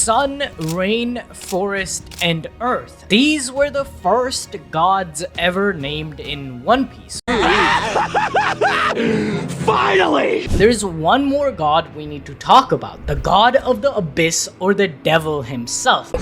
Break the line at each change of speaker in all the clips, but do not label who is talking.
Sun, rain, forest, and earth. These were the first gods ever named in One Piece.
Finally!
There's one more god we need to talk about, the god of the abyss or the devil himself.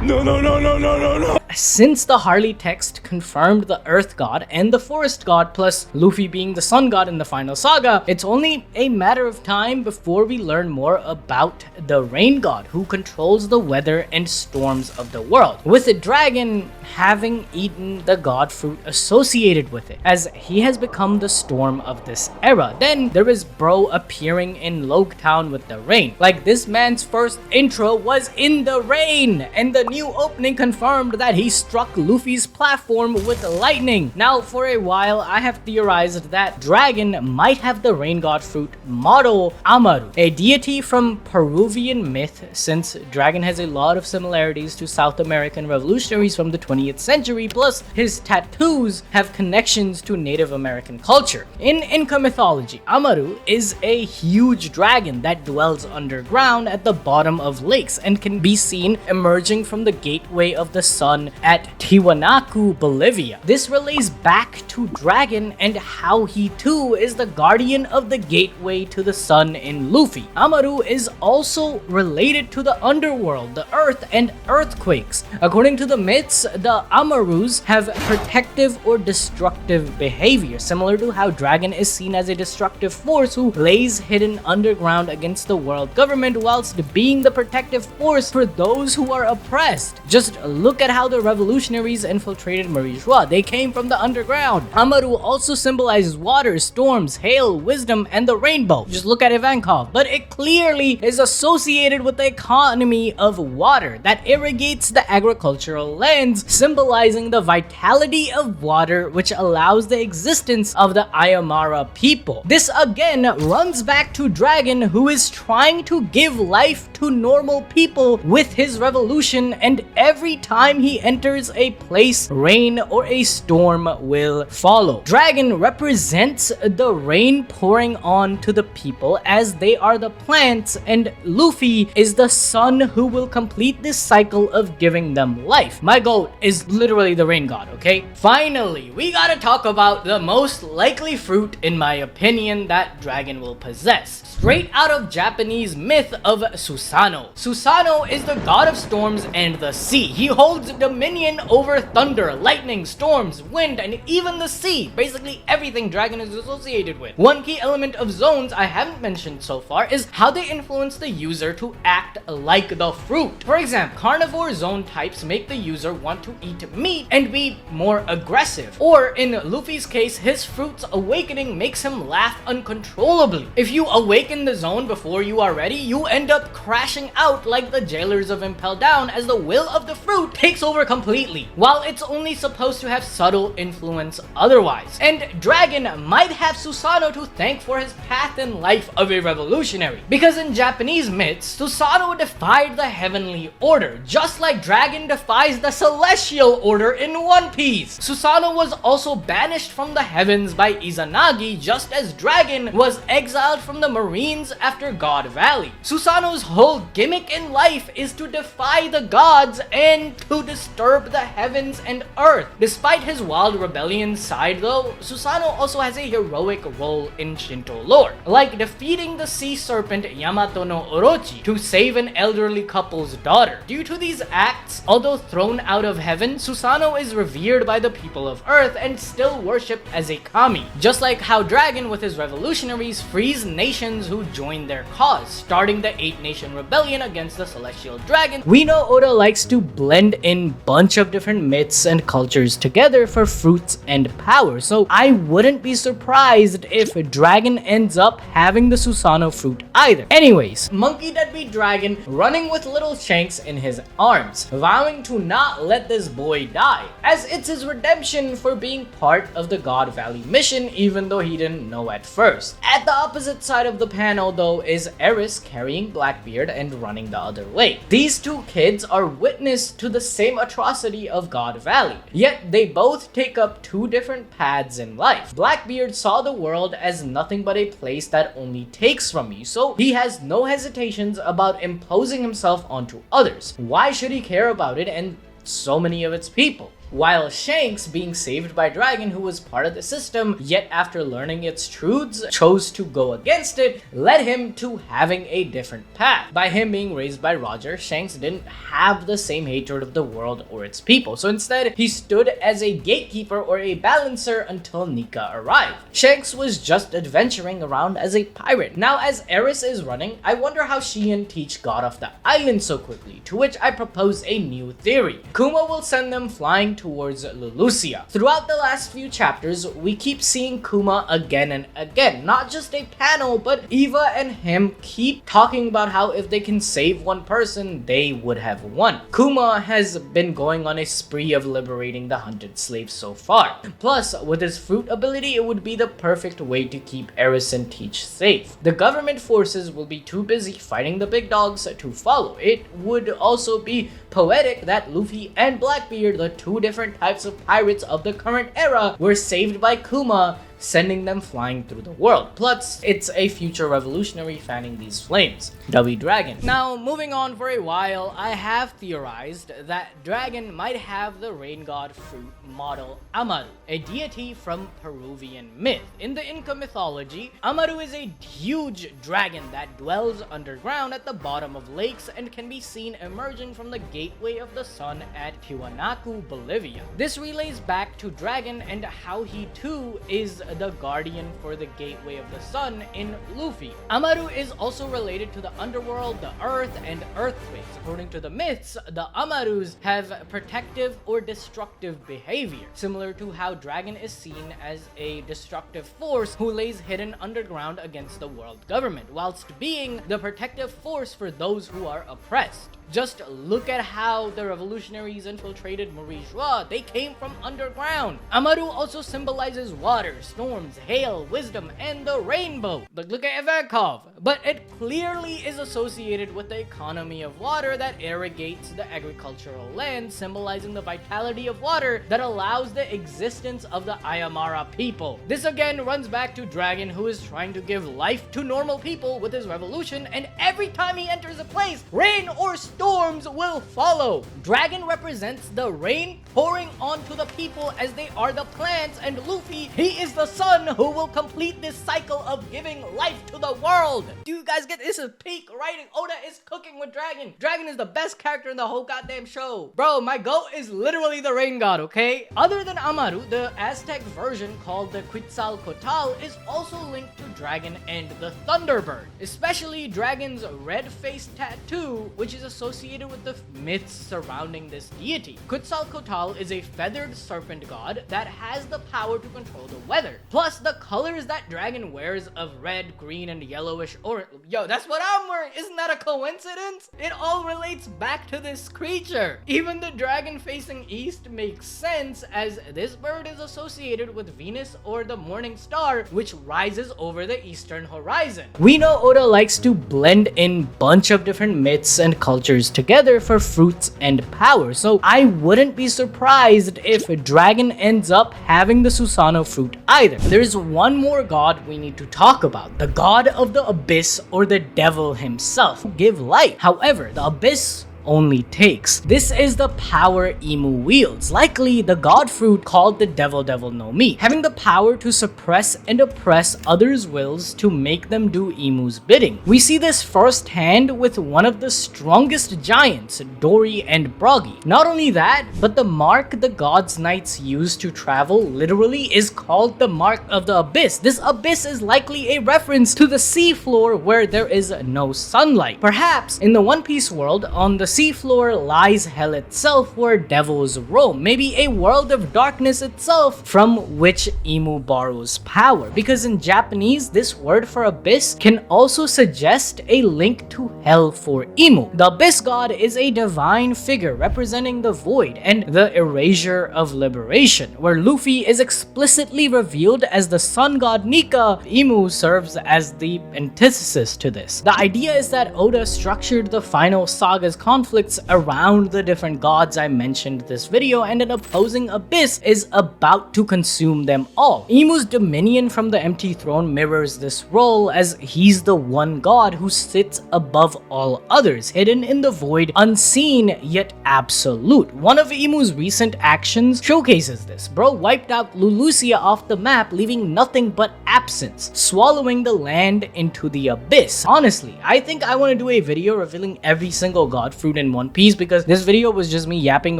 No.
Since the Harley text confirmed the earth god and the forest god plus Luffy being the sun god in the final saga, it's only a matter of time before we learn more about the rain god who controls the weather and storms of the world, with the dragon having eaten the god fruit associated with it, as he has become the storm of this era. Then there is Bro appearing in Loguetown with the rain. Like, this man's first intro was in the rain, and the new opening confirmed that he struck Luffy's platform with lightning. Now, for a while, I have theorized that Dragon might have the rain god fruit model Amaru, a deity from Peruvian myth, since Dragon has a lot of similarities to South American revolutionaries from the 20th century, plus his tattoos have connections to Native American culture. In Inca mythology, Amaru is a huge dragon that dwells underground at the bottom of lakes and can be seen emerging from the gateway of the sun at Tiwanaku, Bolivia. This relates back to Dragon and how he too is the guardian of the gateway to the sun in Luffy. Amaru is also related to the underworld, the earth, and earthquakes. According to the myths, the Amarus have protective or destructive behavior, similar to how Dragon is seen as a destructive force who lays hidden underground against the world government whilst being the protective force for those who are oppressed. Just look at how the revolutionaries infiltrated Marie-Joie. They came from the underground. Amaru also symbolizes water, storms, hail, wisdom, and the rainbow. Just look at Ivankov. But it clearly is associated with the economy of water that irrigates the agricultural lands, symbolizing the vitality of water, which allows the existence of the Ayamara people. This again runs back to Dragon, who is trying to give life to normal people with his revolution, and every time he enters a place, rain or a storm will follow. Dragon represents the rain pouring on to the people as they are the plants, and Luffy is the sun who will complete this cycle of giving them life. My goat is literally the rain god, okay? Finally, we gotta talk about the most likely fruit, in my opinion, that Dragon will possess. Straight out of Japanese myth of Susanoo. Susanoo is the god of storms and the sea. He holds dominion over thunder, lightning, storms, wind, and even the sea. Basically everything Dragon is associated with. One key element of zones I haven't mentioned so far is how they influence the user to act like the fruit. For example, carnivore zone types make the user want to eat meat and be more aggressive. Or in Luffy's case, his fruit's awakening makes him laugh uncontrollably. If you awaken the zone before you are ready, you end up crashing out like the jailers of Impel Down, as the will of the fruit takes over completely, while it's only supposed to have subtle influence otherwise. And Dragon might have Susanoo to thank for his path in life of a revolutionary, because in Japanese myths, Susanoo defied the heavenly order, just like Dragon defies the celestial order in One Piece. Susanoo was also banished from the heavens by Izanagi, just as Dragon was exiled from the Marines after God Valley. Susanoo's whole gimmick in life is to defy the gods and to disturb the heavens and earth. Despite his wild rebellion side though, Susanoo also has a heroic role in Shinto lore, like defeating the sea serpent Yamato no Orochi to save an elderly couple's daughter. Due to these acts, although thrown out of heaven, Susanoo is revered by the people of earth and still worshipped as a kami, just like how Dragon with his revolutionaries frees nations who join their cause, starting the 8-Nation Rebellion against the Celestial Dragon. We know Oda likes to blend in bunch of different myths and cultures together for fruits and power, so I wouldn't be surprised if Dragon ends up having the Susanoo fruit either. Anyways, Monkey Deadbeat Dragon running with little Shanks in his arms, vowing to not let this boy die, as it's his redemption for being part of the God Valley mission, even though he didn't know at first. At the opposite side of the panel though is Eris carrying Blackbeard and running the other way. These two kids are witness to the same atrocity of God Valley. Yet they both take up two different paths in life. Blackbeard saw the world as nothing but a place that only takes from you, so he has no hesitations about imposing himself onto others. Why should he care about it and so many of its people? While Shanks, being saved by Dragon, who was part of the system, yet after learning its truths, chose to go against it, led him to having a different path. By him being raised by Roger, Shanks didn't have the same hatred of the world or its people, so instead, he stood as a gatekeeper or a balancer until Nika arrived. Shanks was just adventuring around as a pirate. Now, as Eris is running, I wonder how she and Teach got off the island so quickly, to which I propose a new theory. Kuma will send them flying towards Lulusia. Throughout the last few chapters, we keep seeing Kuma again and again. Not just a panel, but Eva and him keep talking about how if they can save one person, they would have won. Kuma has been going on a spree of liberating the hunted slaves so far. Plus, with his fruit ability, it would be the perfect way to keep Eris and Teach safe. The government forces will be too busy fighting the big dogs to follow. It would also be poetic that Luffy and Blackbeard, the two different types of pirates of the current era, were saved by Kuma, sending them flying through the world. Plus, it's a future revolutionary fanning these flames. W Dragon. Now, moving on for a while, I have theorized that Dragon might have the rain god fruit model Amaru, a deity from Peruvian myth. In the Inca mythology, Amaru is a huge dragon that dwells underground at the bottom of lakes and can be seen emerging from the gateway of the sun at Tiwanaku, Bolivia. This relays back to Dragon and how he too is the guardian for the gateway of the sun in Luffy. Amaru is also related to the underworld, the earth, and earthquakes. According to the myths, the Amarus have protective or destructive behavior, similar to how Dragon is seen as a destructive force who lays hidden underground against the world government, whilst being the protective force for those who are oppressed. Just look at how the revolutionaries infiltrated Marie Joie. They came from underground. Amaru also symbolizes water, storms, hail, wisdom, and the rainbow. Look at Ivankov. But it clearly is associated with the economy of water that irrigates the agricultural land, symbolizing the vitality of water that allows the existence of the Ayamara people. This again runs back to Dragon, who is trying to give life to normal people with his revolution, and every time he enters a place, rain or storms will follow. Dragon represents the rain pouring onto the people as they are the plants, and Luffy, he is the sun who will complete this cycle of giving life to the world. Do you guys get this? Is peak writing. Oda is cooking with Dragon. Dragon is the best character in the whole goddamn show. Bro, my goat is literally the rain god, okay? Other than Amaru, the Aztec version called the Quetzalcoatl is also linked to Dragon and the Thunderbird, especially Dragon's red face tattoo, which is associated with the myths surrounding this deity. Quetzalcoatl is a feathered serpent god that has the power to control the weather. Plus, the colors that Dragon wears of red, green, and yellowish orange. Yo, that's what I'm wearing. Isn't that a coincidence? It all relates back to this creature. Even the dragon facing east makes sense, as this bird is associated with Venus or the morning star, which rises over the eastern horizon. We know Oda likes to blend in bunch of different myths and cultures together for fruits and power, so I wouldn't be surprised if Dragon ends up having the Susanoo fruit either. There's one more god we need to talk about, the god of the abyss or the devil himself, who give life. However, the abyss only takes. This is the power Imu wields, likely the god fruit called the Devil no Mi, having the power to suppress and oppress others' wills to make them do Imu's bidding. We see this firsthand with one of the strongest giants, Dory and Broggy. Not only that, but the mark the gods' knights use to travel literally is called the Mark of the Abyss. This abyss is likely a reference to the seafloor where there is no sunlight. Perhaps in the One Piece world, on the seafloor lies hell itself where devils roam, maybe a world of darkness itself from which Imu borrows power, because in Japanese this word for abyss can also suggest a link to hell for Imu. The abyss god is a divine figure representing the void and the erasure of liberation, where Luffy is explicitly revealed as the sun god Nika. Imu serves as the antithesis to this. The idea is that Oda structured the final saga's conflict conflicts around the different gods I mentioned this video, and an opposing abyss is about to consume them all. Imu's dominion from the empty throne mirrors this role, as he's the one god who sits above all others, hidden in the void, unseen yet absolute. One of Imu's recent actions showcases this. Bro wiped out Lulusia off the map, leaving nothing but absence, swallowing the land into the abyss. Honestly, I think I want to do a video revealing every single god fruit in One Piece, because this video was just me yapping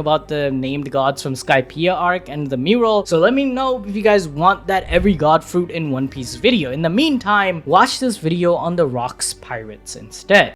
about the named gods from Skypiea arc and the mural. So let me know if you guys want that every god fruit in One Piece video. In the meantime, watch this video on the Rocks Pirates instead.